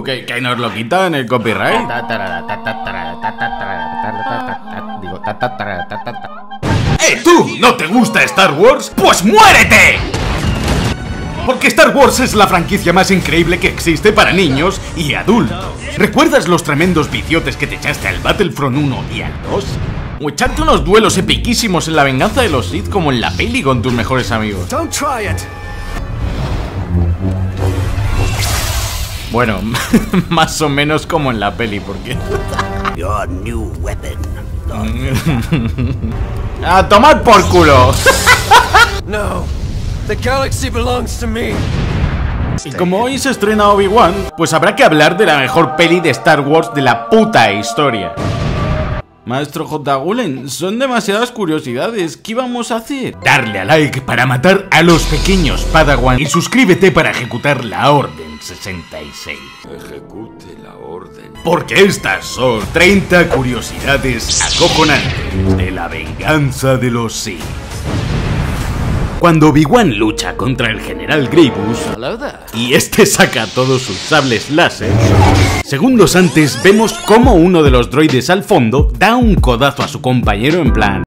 Que nos lo quitan el copyright. ¿Tú no te gusta Star Wars? ¡Pues muérete! Porque Star Wars es la franquicia más increíble que existe para niños y adultos. ¿Recuerdas los tremendos viciotes que te echaste al Battlefront 1 y al 2? O echarte unos duelos epiquísimos en La venganza de los Sith como en la peli con tus mejores amigos. Bueno, más o menos como en la peli, porque... Your new weapon. ¡A tomar por culo! No, the galaxy belongs to me. Y como hoy se estrena Obi-Wan, pues habrá que hablar de la mejor peli de Star Wars de la puta historia. Maestro J. Gulen, son demasiadas curiosidades. ¿Qué íbamos a hacer? Darle a like para matar a los pequeños Padawan y suscríbete para ejecutar la Orden 66. Ejecute la orden. Porque estas son 30 curiosidades acojonantes de la venganza de los Sith. Cuando Obi-Wan lucha contra el general Grievous y este saca todos sus sables láser, segundos antes vemos cómo uno de los droides al fondo da un codazo a su compañero en plan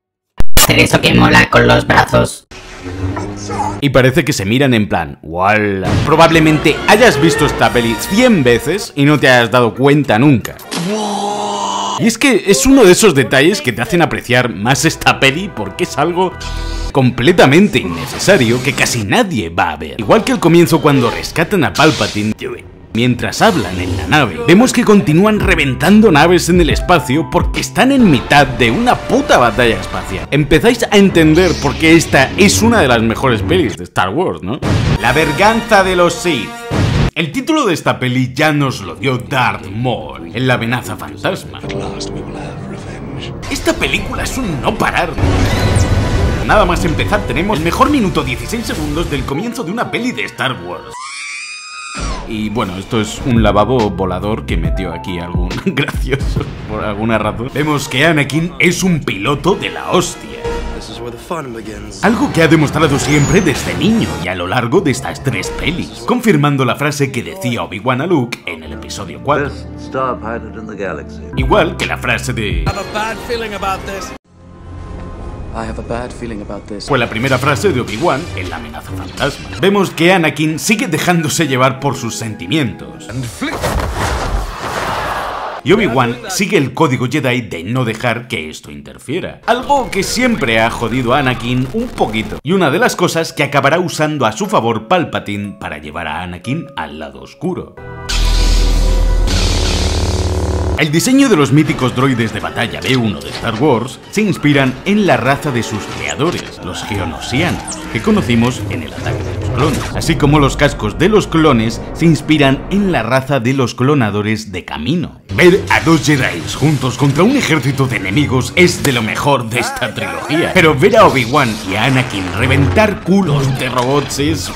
hacer eso que mola con los brazos. Y parece que se miran en plan ¡wala! Probablemente hayas visto esta peli 100 veces y no te hayas dado cuenta nunca. Y es que es uno de esos detalles que te hacen apreciar más esta peli porque es algo completamente innecesario que casi nadie va a ver. Igual que el comienzo cuando rescatan a Palpatine, mientras hablan en la nave, vemos que continúan reventando naves en el espacio porque están en mitad de una puta batalla espacial. Empezáis a entender por qué esta es una de las mejores pelis de Star Wars, ¿no? La venganza de los Sith. El título de esta peli ya nos lo dio Darth Maul en La amenaza fantasma. Esta película es un no parar. Nada más empezar tenemos el mejor minuto 16 segundos del comienzo de una peli de Star Wars. Y bueno, esto es un lavabo volador que metió aquí algún gracioso por alguna razón. Vemos que Anakin es un piloto de la hostia. Algo que ha demostrado siempre desde niño y a lo largo de estas 3 pelis, confirmando la frase que decía Obi-Wan a Luke en el episodio 4. Igual que la frase de fue la primera frase de Obi-Wan en La amenaza fantasma. Vemos que Anakin sigue dejándose llevar por sus sentimientos. Y Obi-Wan sigue el código Jedi de no dejar que esto interfiera. Algo que siempre ha jodido a Anakin un poquito. Y una de las cosas que acabará usando a su favor Palpatine para llevar a Anakin al lado oscuro. El diseño de los míticos droides de batalla B1 de Star Wars se inspiran en la raza de sus creadores, los geonosianos, que conocimos en el ataque de los clones, así como los cascos de los clones se inspiran en la raza de los clonadores de Camino. Ver a 2 Jedi juntos contra un ejército de enemigos es de lo mejor de esta trilogía, pero ver a Obi-Wan y a Anakin reventar culos de robots es...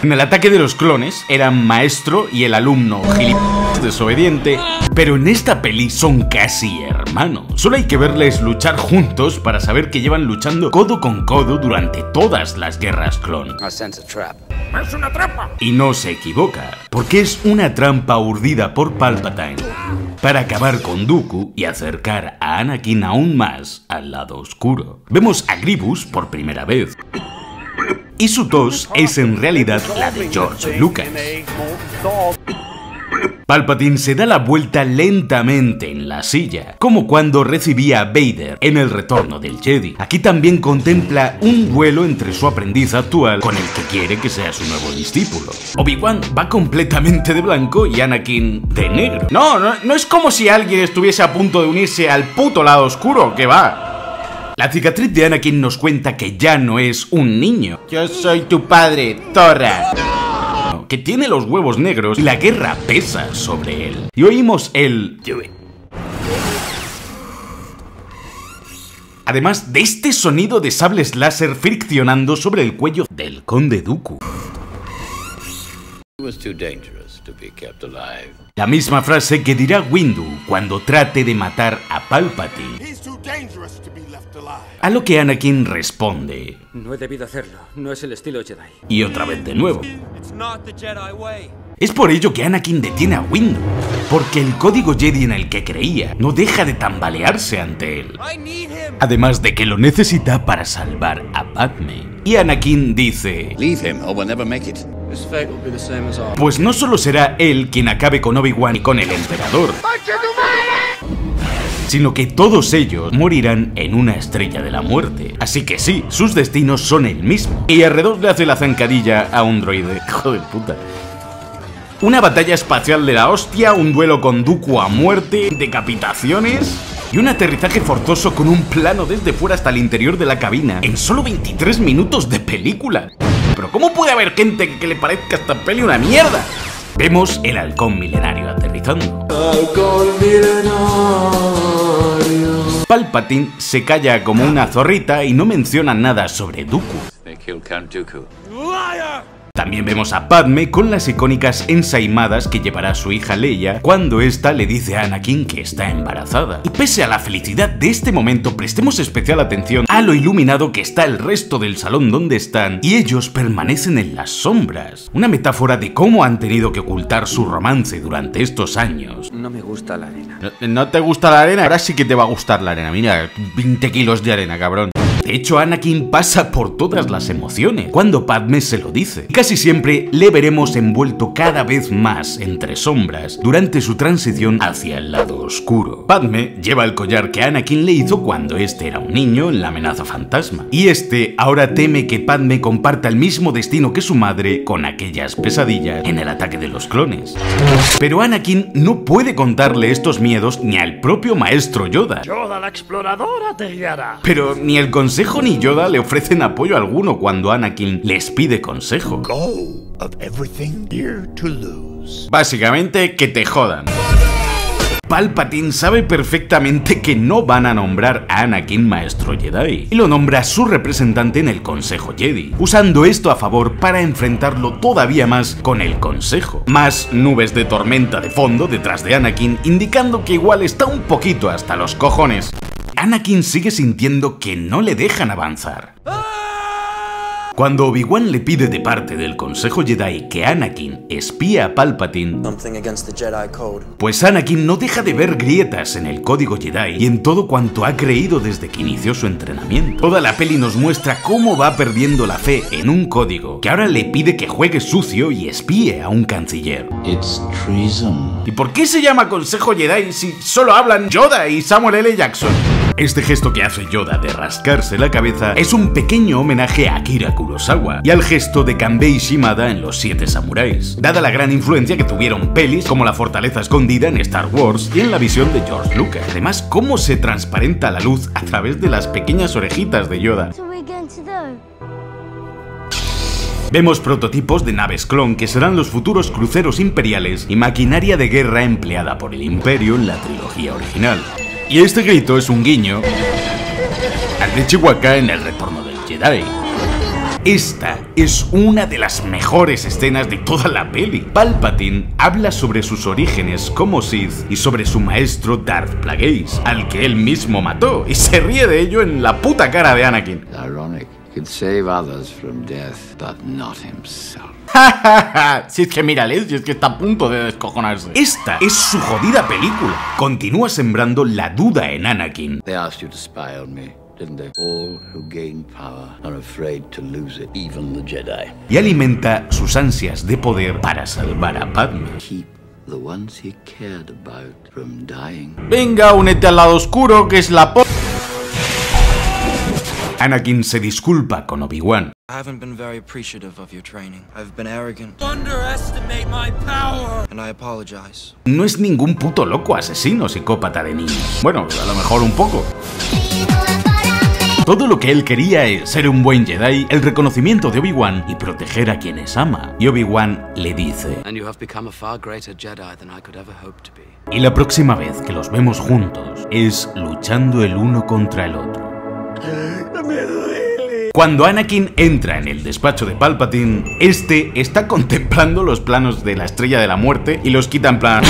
En el ataque de los clones eran maestro y el alumno gilipollas desobediente, pero en esta peli son casi hermanos. Solo hay que verles luchar juntos para saber que llevan luchando codo con codo durante todas las guerras clon. ¡Es una trampa! Y no se equivoca, porque es una trampa urdida por Palpatine para acabar con Dooku y acercar a Anakin aún más al lado oscuro. Vemos a Grievous por primera vez. Y su tos es en realidad la de George Lucas. Palpatine se da la vuelta lentamente en la silla, como cuando recibía a Vader en El retorno del Jedi. Aquí también contempla un duelo entre su aprendiz actual con el que quiere que sea su nuevo discípulo. Obi-Wan va completamente de blanco y Anakin de negro. No es como si alguien estuviese a punto de unirse al puto lado oscuro, que va. La cicatriz de Anakin nos cuenta que ya no es un niño. Yo soy tu padre, Torra. Que tiene los huevos negros y la guerra pesa sobre él. Y oímos el... Además de este sonido de sables láser friccionando sobre el cuello del conde Dooku. La misma frase que dirá Windu cuando trate de matar a Palpatine. A lo que Anakin responde: No he debido hacerlo, no es el estilo Jedi. Y otra vez de nuevo. Es por ello que Anakin detiene a Windu, porque el código Jedi en el que creía no deja de tambalearse ante él. Además de que lo necesita para salvar a Padme. Y Anakin dice: Leave him or we'll never make it. His fate will be the same as ours. pues no solo será él quien acabe con Obi-Wan y con el Emperador, sino que todos ellos morirán en una estrella de la muerte. Así que sí, sus destinos son el mismo. Y R2 le hace la zancadilla a un droide. Hijo de puta. Una batalla espacial de la hostia, un duelo con Dooku a muerte, decapitaciones y un aterrizaje forzoso con un plano desde fuera hasta el interior de la cabina en solo 23 minutos de película. Pero ¿cómo puede haber gente que le parezca esta peli una mierda? Vemos el halcón milenario aterrizando. Palpatine se calla como una zorrita y no menciona nada sobre Dooku. They killed Count Dooku. También vemos a Padme con las icónicas ensaimadas que llevará su hija Leia cuando ésta le dice a Anakin que está embarazada. Y pese a la felicidad de este momento, prestemos especial atención a lo iluminado que está el resto del salón donde están y ellos permanecen en las sombras. Una metáfora de cómo han tenido que ocultar su romance durante estos años. No me gusta la arena. ¿No te gusta la arena? Ahora sí que te va a gustar la arena. Mira, 20 kilos de arena, cabrón. De hecho, Anakin pasa por todas las emociones cuando Padme se lo dice. Y casi siempre le veremos envuelto cada vez más entre sombras durante su transición hacia el lado oscuro. Padme lleva el collar que Anakin le hizo cuando este era un niño en la amenaza fantasma. Y este ahora teme que Padme comparta el mismo destino que su madre con aquellas pesadillas en el ataque de los clones. Pero Anakin no puede contarle estos miedos ni al propio maestro Yoda. Yoda la exploradora te guiará. Pero ni el consejo ni Yoda le ofrecen apoyo alguno cuando Anakin les pide consejo. Go of everything here to lose. Básicamente, que te jodan. Palpatine sabe perfectamente que no van a nombrar a Anakin maestro Jedi y lo nombra su representante en el Consejo Jedi, usando esto a favor para enfrentarlo todavía más con el Consejo. Más nubes de tormenta de fondo detrás de Anakin, indicando que igual está un poquito hasta los cojones. Anakin sigue sintiendo que no le dejan avanzar. Cuando Obi-Wan le pide de parte del Consejo Jedi que Anakin espíe a Palpatine, Something against the Jedi Code. pues Anakin no deja de ver grietas en el código Jedi y en todo cuanto ha creído desde que inició su entrenamiento. Toda la peli nos muestra cómo va perdiendo la fe en un código que ahora le pide que juegue sucio y espíe a un canciller. It's treason. ¿Y por qué se llama Consejo Jedi si solo hablan Yoda y Samuel L. Jackson? Este gesto que hace Yoda de rascarse la cabeza es un pequeño homenaje a Akira Kurosawa y al gesto de Kanbei Shimada en Los 7 Samuráis, dada la gran influencia que tuvieron pelis como La Fortaleza Escondida en Star Wars y en la visión de George Lucas. Además, cómo se transparenta la luz a través de las pequeñas orejitas de Yoda. Vemos prototipos de naves clon que serán los futuros cruceros imperiales y maquinaria de guerra empleada por el Imperio en la trilogía original. Y este grito es un guiño al de Chewbacca en El Retorno del Jedi. Esta es una de las mejores escenas de toda la peli. Palpatine habla sobre sus orígenes como Sith y sobre su maestro Darth Plagueis, al que él mismo mató, y se ríe de ello en la puta cara de Anakin. Ironic. Could save others from death, but not himself. Si es que mírale, si es que está a punto de descojonarse. Esta es su jodida película. Continúa sembrando la duda en Anakin. They asked you to spy on me, didn't they? All who gain power are afraid to lose it, even the Jedi. Y alimenta sus ansias de poder para salvar a Padme. Keep the ones he cared about from dying. Venga, únete al lado oscuro, que es la Anakin se disculpa con Obi-Wan. I haven't been very appreciative of your training. I've been arrogant. Underestimate my power. And I apologize. No es ningún puto loco asesino psicópata de niños. Bueno, a lo mejor un poco. Todo lo que él quería es ser un buen Jedi, el reconocimiento de Obi-Wan y proteger a quienes ama. Y Obi-Wan le dice: And you have become a far greater Jedi than I could ever hope to be. y la próxima vez que los vemos juntos es luchando el uno contra el otro. Cuando Anakin entra en el despacho de Palpatine, este está contemplando los planos de la Estrella de la Muerte y los quita en plan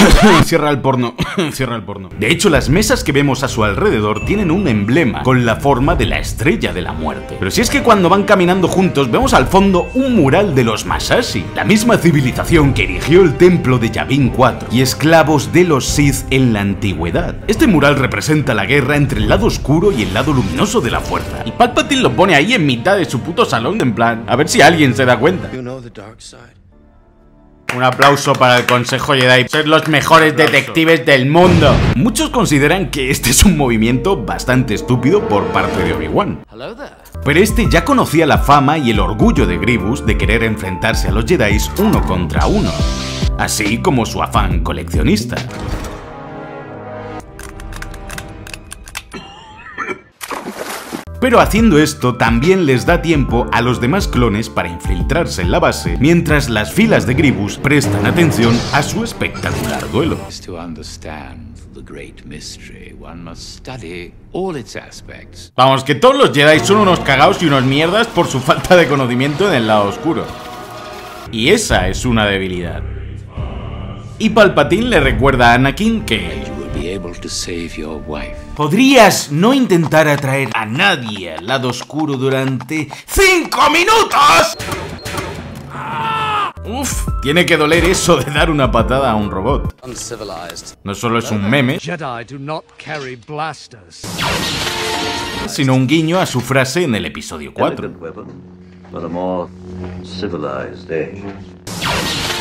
cierra el porno, cierra el porno. De hecho, las mesas que vemos a su alrededor tienen un emblema con la forma de la Estrella de la Muerte. Pero si es que cuando van caminando juntos vemos al fondo un mural de los Masashi, la misma civilización que erigió el templo de Yavin 4 y esclavos de los Sith en la antigüedad. Este mural representa la guerra entre el lado oscuro y el lado luminoso de la fuerza. Y Palpatine lo pone ahí en mitad de su puto salón, en plan, a ver si alguien se da cuenta. Un aplauso para el Consejo Jedi. Sois los mejores detectives del mundo. Muchos consideran que este es un movimiento bastante estúpido por parte de Obi-Wan. Pero este ya conocía la fama y el orgullo de Grievous de querer enfrentarse a los Jedi uno contra uno, así como su afán coleccionista. Pero haciendo esto también les da tiempo a los demás clones para infiltrarse en la base, mientras las filas de Grievous prestan atención a su espectacular duelo. Vamos, que todos los Jedi son unos cagados y unos mierdas por su falta de conocimiento en el lado oscuro. Y esa es una debilidad. Y Palpatine le recuerda a Anakin que podrías no intentar atraer a nadie al lado oscuro durante 5 minutos. Uf, tiene que doler eso de dar una patada a un robot. No solo es un meme, sino un guiño a su frase en el episodio 4.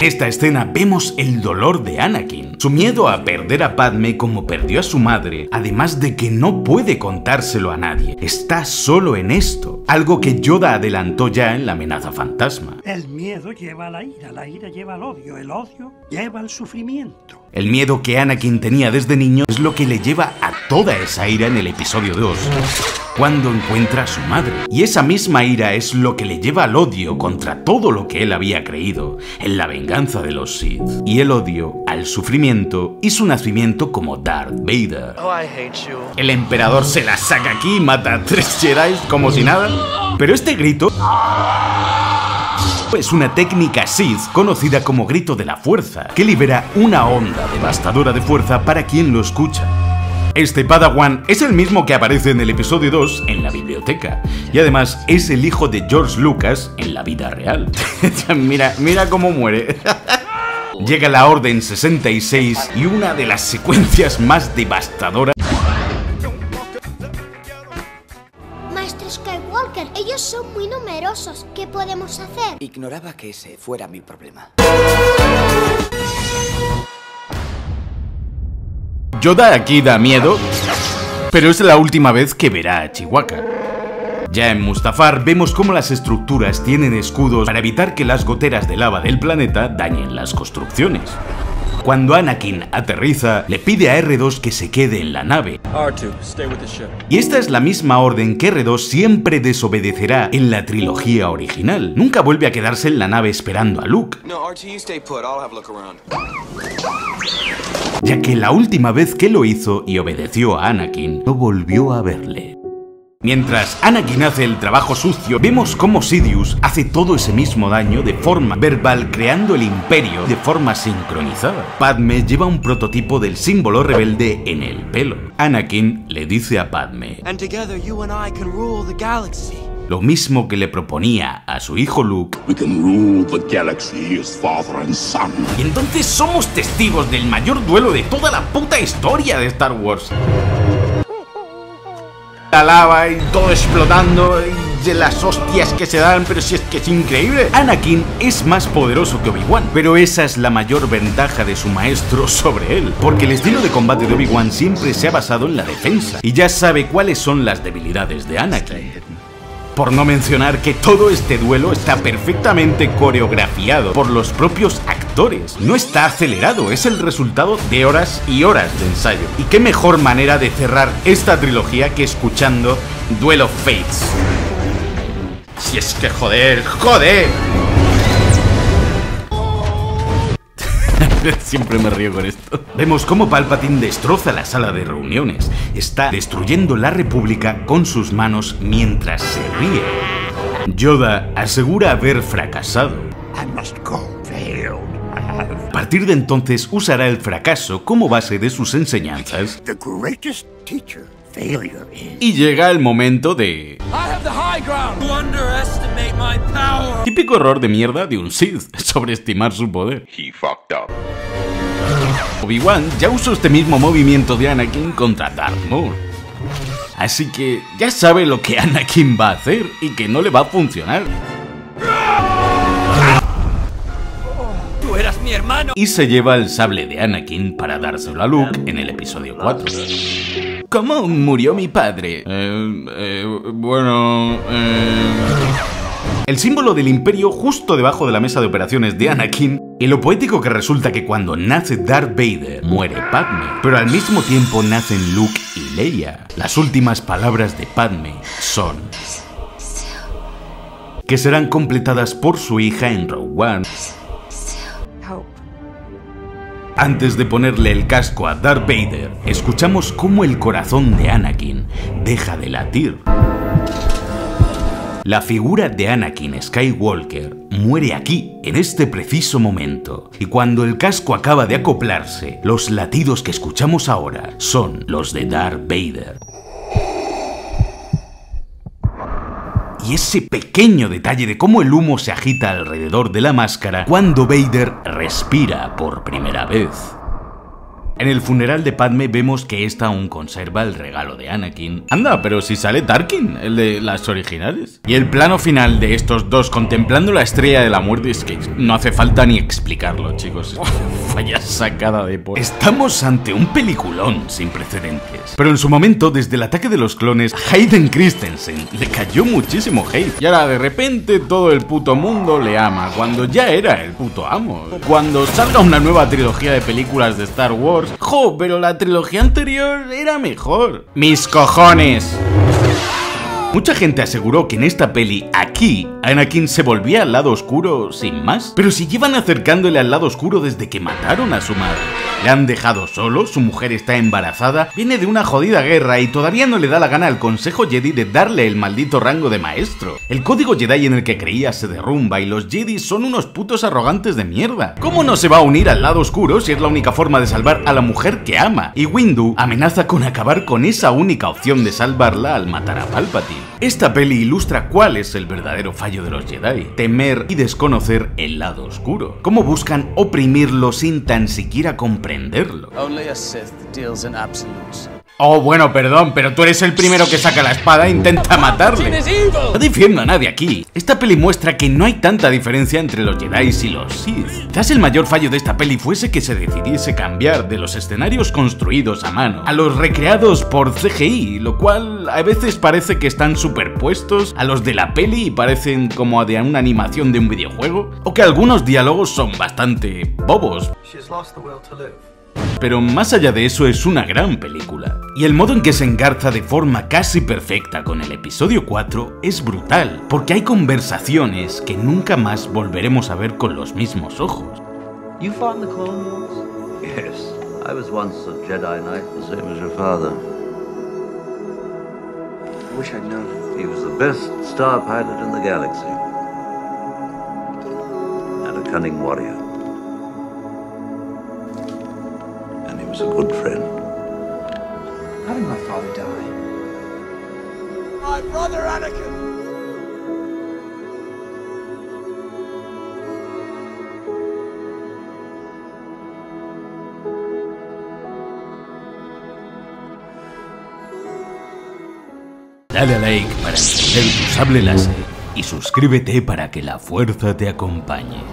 En esta escena vemos el dolor de Anakin, su miedo a perder a Padme como perdió a su madre, además de que no puede contárselo a nadie. Está solo en esto, algo que Yoda adelantó ya en la amenaza fantasma. El miedo lleva a la ira lleva al odio, el odio lleva al sufrimiento. El miedo que Anakin tenía desde niño es lo que le lleva a toda esa ira en el episodio 2, cuando encuentra a su madre. Y esa misma ira es lo que le lleva al odio contra todo lo que él había creído en la venganza de los Sith. Y el odio al sufrimiento y su nacimiento como Darth Vader. El emperador se la saca aquí y mata a 3 Jedi como si nada. Pero este grito es una técnica Sith conocida como grito de la fuerza, que libera una onda devastadora de fuerza para quien lo escucha. Este Padawan es el mismo que aparece en el episodio 2 en la biblioteca, y además es el hijo de George Lucas en la vida real. mira cómo muere. Llega la Orden 66 y una de las secuencias más devastadoras. Maestro Skywalker, ellos son muy numerosos. ¿Qué podemos hacer? Ignoraba que ese fuera mi problema. Yoda aquí da miedo, pero es la última vez que verá a Chewbacca. Ya en Mustafar vemos cómo las estructuras tienen escudos para evitar que las goteras de lava del planeta dañen las construcciones. Cuando Anakin aterriza, le pide a R2 que se quede en la nave. Y esta es la misma orden que R2 siempre desobedecerá en la trilogía original. Nunca vuelve a quedarse en la nave esperando a Luke. Ya que la última vez que lo hizo y obedeció a Anakin, no volvió a verle. Mientras Anakin hace el trabajo sucio, vemos cómo Sidious hace todo ese mismo daño de forma verbal, creando el Imperio de forma sincronizada. Padme lleva un prototipo del símbolo rebelde en el pelo. Anakin le dice a Padme, lo mismo que le proponía a su hijo Luke. Y entonces somos testigos del mayor duelo de toda la puta historia de Star Wars. La lava y todo explotando y de las hostias que se dan, pero si es que es increíble. Anakin es más poderoso que Obi-Wan, pero esa es la mayor ventaja de su maestro sobre él, porque el estilo de combate de Obi-Wan siempre se ha basado en la defensa y ya sabe cuáles son las debilidades de Anakin. Por no mencionar que todo este duelo está perfectamente coreografiado por los propios actores. No está acelerado, es el resultado de horas y horas de ensayo. Y qué mejor manera de cerrar esta trilogía que escuchando Duel of Fates. Si es que joder. Siempre me río con esto. Vemos cómo Palpatine destroza la sala de reuniones. Está destruyendo la República con sus manos mientras se ríe. Yoda asegura haber fracasado. A partir de entonces usará el fracaso como base de sus enseñanzas. Y llega el momento de... Típico error de mierda de un Sith, sobreestimar su poder. Obi-Wan ya usó este mismo movimiento de Anakin contra Darth Maul. Así que ya sabe lo que Anakin va a hacer y que no le va a funcionar. ¡Tú eras mi hermano! Y se lleva el sable de Anakin para dárselo a Luke en el episodio 4. ¿Cómo murió mi padre? El símbolo del Imperio justo debajo de la mesa de operaciones de Anakin, y lo poético que resulta que cuando nace Darth Vader muere Padme, pero al mismo tiempo nacen Luke y Leia. Las últimas palabras de Padme son que serán completadas por su hija en Rogue One. Antes de ponerle el casco a Darth Vader, escuchamos cómo el corazón de Anakin deja de latir. La figura de Anakin Skywalker muere aquí, en este preciso momento, y cuando el casco acaba de acoplarse, los latidos que escuchamos ahora son los de Darth Vader. Y ese pequeño detalle de cómo el humo se agita alrededor de la máscara cuando Vader respira por primera vez. En el funeral de Padme vemos que esta aún conserva el regalo de Anakin. Anda, pero si sale Tarkin, el de las originales. Y el plano final de estos dos contemplando la estrella de la muerte es que no hace falta ni explicarlo, chicos. Vaya sacada de por... Estamos ante un peliculón sin precedentes. Pero en su momento, desde el ataque de los clones, a Hayden Christensen le cayó muchísimo hate. Y ahora de repente todo el puto mundo le ama, cuando ya era el puto amo. Cuando salga una nueva trilogía de películas de Star Wars, ¡jo! Pero la trilogía anterior era mejor. ¡Mis cojones! Mucha gente aseguró que en esta peli, aquí, Anakin se volvía al lado oscuro sin más. Pero si llevan acercándole al lado oscuro desde que mataron a su madre. Le han dejado solo, su mujer está embarazada, viene de una jodida guerra y todavía no le da la gana al Consejo Jedi de darle el maldito rango de maestro. El código Jedi en el que creía se derrumba y los Jedi son unos putos arrogantes de mierda. ¿Cómo no se va a unir al lado oscuro si es la única forma de salvar a la mujer que ama? Y Windu amenaza con acabar con esa única opción de salvarla al matar a Palpatine. Esta peli ilustra cuál es el verdadero fallo de los Jedi: temer y desconocer el lado oscuro. Cómo buscan oprimirlo sin tan siquiera comprenderlo. Oh, bueno, perdón, pero tú eres el primero que saca la espada e intenta matarle. No defiendo a nadie aquí. Esta peli muestra que no hay tanta diferencia entre los Jedi y los Sith. Quizás el mayor fallo de esta peli fuese que se decidiese cambiar de los escenarios construidos a mano a los recreados por CGI, lo cual a veces parece que están superpuestos a los de la peli y parecen como de una animación de un videojuego, o que algunos diálogos son bastante bobos. Pero más allá de eso es una gran película. Y el modo en que se engarza de forma casi perfecta con el episodio 4 es brutal, porque hay conversaciones que nunca más volveremos a ver con los mismos ojos. You fought in the Clone Wars? Yes, I was once a Jedi Knight, the same as your father. I wish I'd known. He was the best star pilot in the galaxy. And a cunning warrior. And he was a good friend. How did my father die? My brother Anakin! Dale a like para encender tu sable láser y suscríbete para que la fuerza te acompañe.